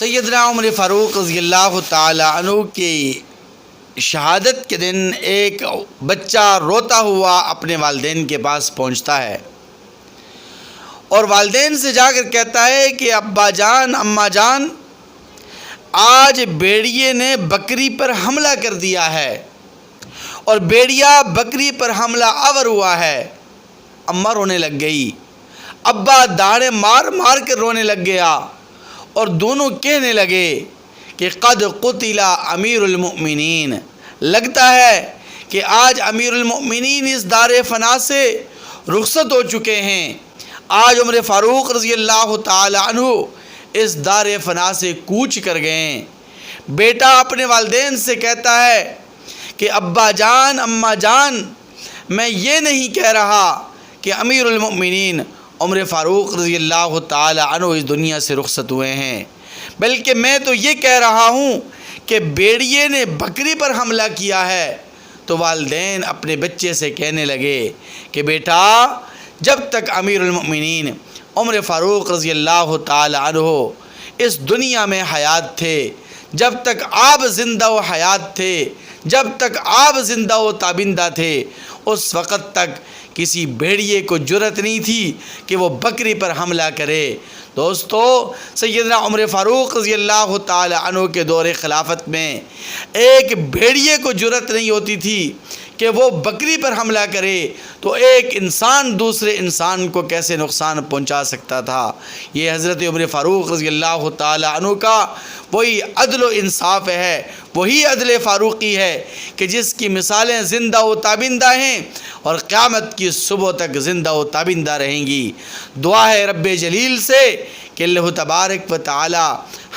سیدنا عمر فاروق رضی اللہ تعالی عنہ کی شہادت کے دن ایک بچہ روتا ہوا اپنے والدین کے پاس پہنچتا ہے اور والدین سے جا کر کہتا ہے کہ ابا جان، اماں جان، آج بھیڑیے نے بکری پر حملہ کر دیا ہے اور بھیڑیا بکری پر حملہ آور ہوا ہے۔ اماں رونے لگ گئی، ابا داڑے مار مار کر رونے لگ گیا اور دونوں کہنے لگے کہ قد قتل امیر المؤمنین، لگتا ہے کہ آج امیر المؤمنین اس دار فنا سے رخصت ہو چکے ہیں۔ آج عمر فاروق رضی اللہ تعالی عنہ اس دار فنا سے کوچ کر گئے۔ بیٹا اپنے والدین سے کہتا ہے کہ ابا جان، اماں جان، میں یہ نہیں کہہ رہا کہ امیر المؤمنین عمر فاروق رضی اللہ تعالی عنہ اس دنیا سے رخصت ہوئے ہیں، بلکہ میں تو یہ کہہ رہا ہوں کہ بھیڑیے نے بکری پر حملہ کیا ہے۔ تو والدین اپنے بچے سے کہنے لگے کہ بیٹا، جب تک امیر المؤمنین عمر فاروق رضی اللہ تعالی عنہ اس دنیا میں حیات تھے، جب تک آپ زندہ و حیات تھے، جب تک آپ زندہ و تابندہ تھے، اس وقت تک کسی بھیڑیے کو جرأت نہیں تھی کہ وہ بکری پر حملہ کرے۔ دوستو، سیدنا عمر فاروق رضی اللہ تعالی عنہ کے دور خلافت میں ایک بھیڑیے کو جرأت نہیں ہوتی تھی کہ وہ بکری پر حملہ کرے، تو ایک انسان دوسرے انسان کو کیسے نقصان پہنچا سکتا تھا۔ یہ حضرت عمر فاروق رضی اللہ تعالی عنہ کا وہی عدل و انصاف ہے، وہی عدل فاروقی ہے کہ جس کی مثالیں زندہ و تابندہ ہیں اور قیامت کی صبح تک زندہ و تابندہ رہیں گی۔ دعا ہے رب جلیل سے کہ اللہ تبارک و تعالی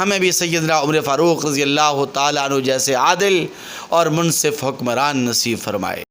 ہمیں بھی سیدنا عمر فاروق رضی اللہ تعالی عنہ جیسے عادل اور منصف حکمران نصیب فرمائے۔